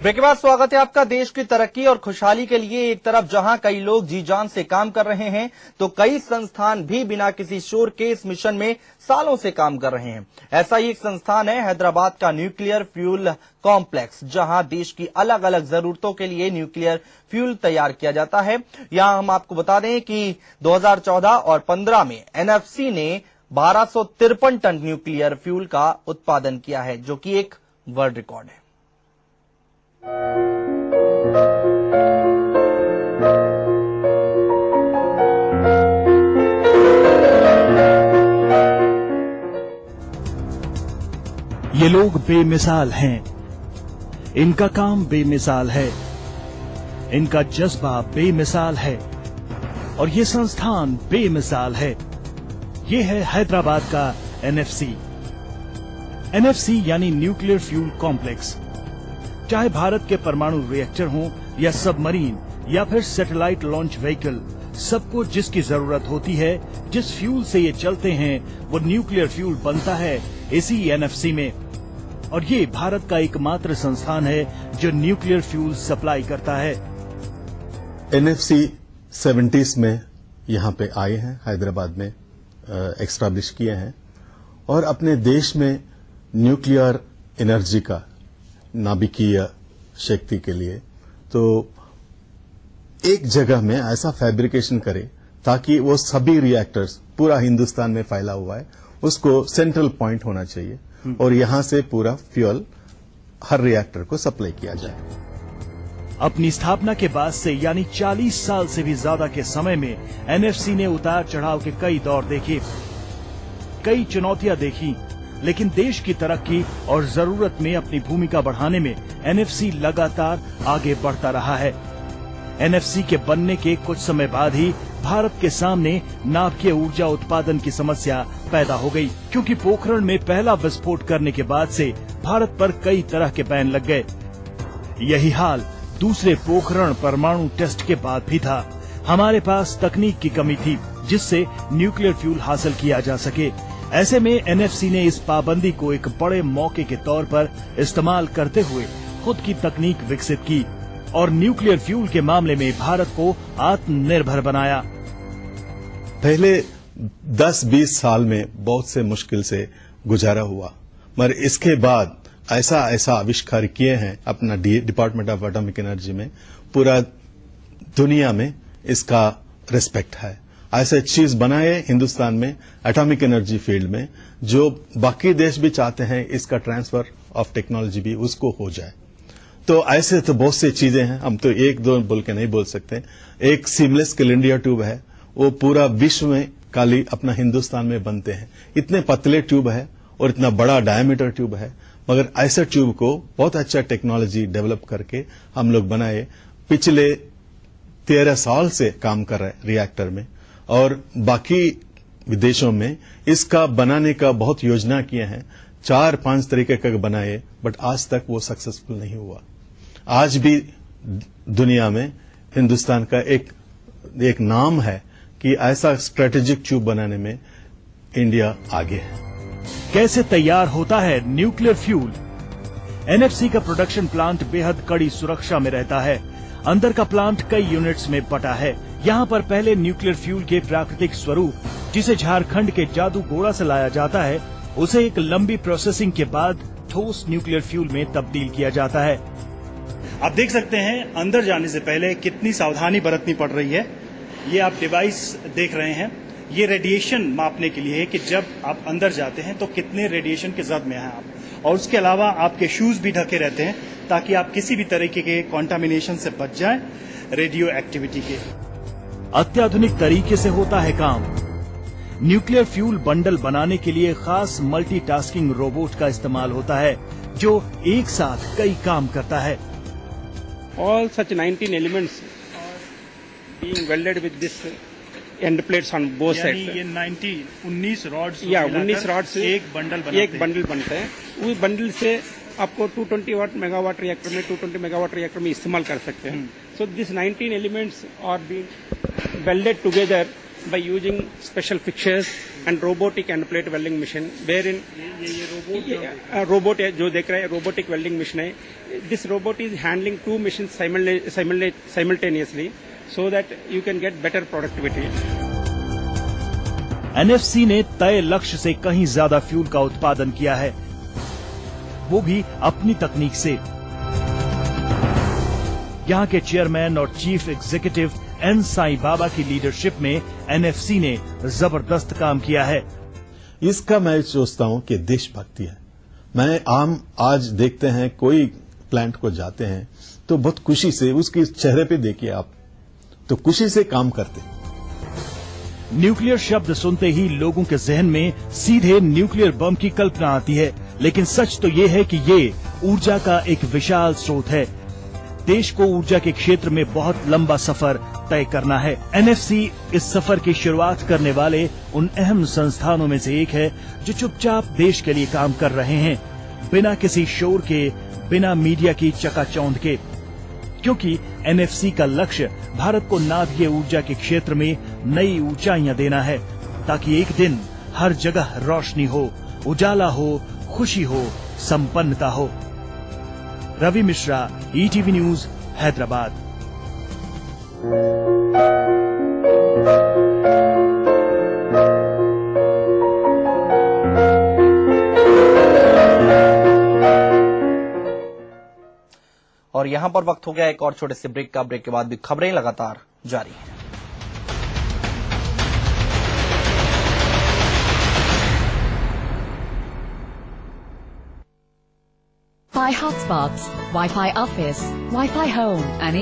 Break के बाद स्वागत है आपका। देश की तरक्की और खुशहाली के लिए एक तरफ जहां कई लोग जी जान से काम कर रहे हैं, तो कई संस्थान भी बिना किसी शोर के इस मिशन में सालों से काम कर रहे हैं। ऐसा ही एक संस्थान है हैदराबाद का न्यूक्लियर फ्यूल कॉम्प्लेक्स, जहां देश की अलग अलग जरूरतों के लिए न्यूक्लियर फ्यूल तैयार किया जाता है। यहां हम आपको बता दें कि 2014 और 15 में एनएफसी ने 1253 टन न्यूक्लियर फ्यूल का उत्पादन किया है, जो कि एक वर्ल्ड रिकॉर्ड है। ये लोग बेमिसाल हैं, इनका काम बेमिसाल है, इनका जज्बा बेमिसाल है और ये संस्थान बेमिसाल है। ये है हैदराबाद का एनएफसी। एनएफसी यानी न्यूक्लियर फ्यूल कॉम्प्लेक्स। चाहे भारत के परमाणु रिएक्टर हों या सबमरीन या फिर सैटेलाइट लॉन्च व्हीकल, सबको जिसकी जरूरत होती है, जिस फ्यूल से ये चलते हैं, वो न्यूक्लियर फ्यूल बनता है इसी एनएफसी में। और ये भारत का एकमात्र संस्थान है जो न्यूक्लियर फ्यूल सप्लाई करता है। एनएफसी 70s में यहाँ पे आए हैं, हैदराबाद में एक्स्टैब्लिश किए हैं और अपने देश में न्यूक्लियर एनर्जी का नाभिकीय शक्ति के लिए तो एक जगह में ऐसा फैब्रिकेशन करे ताकि वो सभी रिएक्टर्स पूरा हिंदुस्तान में फैला हुआ है, उसको सेंट्रल पॉइंट होना चाहिए और यहां से पूरा फ्यूल हर रिएक्टर को सप्लाई किया जाए। अपनी स्थापना के बाद से यानी 40 साल से भी ज्यादा के समय में एनएफसी ने उतार चढ़ाव के कई दौर देखे, कई चुनौतियां देखी, लेकिन देश की तरक्की और जरूरत में अपनी भूमिका बढ़ाने में एनएफसी लगातार आगे बढ़ता रहा है। एनएफसी के बनने के कुछ समय बाद ही भारत के सामने नाभिकीय ऊर्जा उत्पादन की समस्या पैदा हो गई, क्योंकि पोखरण में पहला विस्फोट करने के बाद से भारत पर कई तरह के बैन लग गए। यही हाल दूसरे पोखरण परमाणु टेस्ट के बाद भी था। हमारे पास तकनीक की कमी थी जिससे न्यूक्लियर फ्यूल हासिल किया जा सके। ऐसे में एनएफसी ने इस पाबंदी को एक बड़े मौके के तौर पर इस्तेमाल करते हुए खुद की तकनीक विकसित की और न्यूक्लियर फ्यूल के मामले में भारत को आत्मनिर्भर बनाया। पहले 10-20 साल में बहुत से मुश्किल से गुजारा हुआ, मगर इसके बाद ऐसा आविष्कार किए हैं अपना डिपार्टमेंट ऑफ एटॉमिक एनर्जी में, पूरा दुनिया में इसका रिस्पेक्ट है। ऐसे चीज बनाए हिंदुस्तान में एटॉमिक एनर्जी फील्ड में, जो बाकी देश भी चाहते हैं इसका ट्रांसफर ऑफ टेक्नोलॉजी भी उसको हो जाए। तो ऐसे तो बहुत सी चीजें हैं, हम तो एक दो बोल के नहीं बोल सकते। एक सीमलेस कैलेंडिया ट्यूब है, वो पूरा विश्व में खाली अपना हिंदुस्तान में बनते हैं। इतने पतले ट्यूब है और इतना बड़ा डायमीटर ट्यूब है, मगर ऐसे ट्यूब को बहुत अच्छा टेक्नोलॉजी डेवलप करके हम लोग बनाए। पिछले 13 साल से काम कर रहे हैं रिएक्टर में और बाकी विदेशों में इसका बनाने का बहुत योजना किए हैं, 4-5 तरीके का बनाए, बट आज तक वो सक्सेसफुल नहीं हुआ। आज भी दुनिया में हिंदुस्तान का एक नाम है कि ऐसा स्ट्रेटेजिक ट्यूब बनाने में इंडिया आगे है। कैसे तैयार होता है न्यूक्लियर फ्यूल? एनएफसी का प्रोडक्शन प्लांट बेहद कड़ी सुरक्षा में रहता है। अंदर का प्लांट कई यूनिट्स में बटा है। यहाँ पर पहले न्यूक्लियर फ्यूल के प्राकृतिक स्वरूप, जिसे झारखंड के जादूगोड़ा से लाया जाता है, उसे एक लंबी प्रोसेसिंग के बाद ठोस न्यूक्लियर फ्यूल में तब्दील किया जाता है। आप देख सकते हैं अंदर जाने से पहले कितनी सावधानी बरतनी पड़ रही है। ये आप डिवाइस देख रहे हैं, ये रेडिएशन मापने के लिए है कि जब आप अंदर जाते हैं तो कितने रेडिएशन के जद में हैं आप, और उसके अलावा आपके शूज भी ढके रहते हैं ताकि आप किसी भी तरीके के कॉन्टामिनेशन से बच जाएं, रेडियो एक्टिविटी के। अत्याधुनिक तरीके से होता है काम। न्यूक्लियर फ्यूल बंडल बनाने के लिए खास मल्टीटास्किंग रोबोट का इस्तेमाल होता है, जो एक साथ कई काम करता है। All such 19 elements are being welded with this end plates on both sides. ये 19 रॉड्स, 19 रॉड्स एक बंडल बनते हैं। उस बंडल से आपको 220 वाट मेगावाट रिएक्टर में 220 मेगावाट रिएक्टर में इस्तेमाल कर सकते हैं। So these 19 elements are being welded together by using special fixtures and robotic end plate welding machine, wherein robot है जो देख रहे हैं robotic welding machine है. This robot is handling two machines simultaneously, so that you can get better productivity. NFC ने तय लक्ष्य से कहीं ज्यादा फ्यूल का उत्पादन किया है, वो भी अपनी तकनीक से। यहाँ के चेयरमैन और chief executive N Sai Baba की लीडरशिप में एनएफसी ने जबरदस्त काम किया है। इसका मैं सोचता हूं कि देशभक्ति है। मैं आज देखते हैं कोई प्लांट को जाते हैं तो बहुत खुशी से उसके चेहरे पे देखिए आप, तो खुशी से काम करते हैं। न्यूक्लियर शब्द सुनते ही लोगों के जहन में सीधे न्यूक्लियर बम की कल्पना आती है, लेकिन सच तो ये है कि ये ऊर्जा का एक विशाल स्रोत है। देश को ऊर्जा के क्षेत्र में बहुत लंबा सफर तय करना है। एनएफसी इस सफर की शुरुआत करने वाले उन अहम संस्थानों में से एक है जो चुपचाप देश के लिए काम कर रहे हैं, बिना किसी शोर के, बिना मीडिया की चकाचौंध के, क्योंकि एनएफसी का लक्ष्य भारत को नाभिकीय ऊर्जा के क्षेत्र में नई ऊंचाइयां देना है, ताकि एक दिन हर जगह रोशनी हो, उजाला हो, खुशी हो, संपन्नता हो। Ravi Mishra, ETV news, Hyderabad. और यहां पर वक्त हो गया एक और छोटे से ब्रेक का। ब्रेक के बाद भी खबरें लगातार जारी हैं। Wi-Fi hotspots, Wi-Fi office, Wi-Fi home, and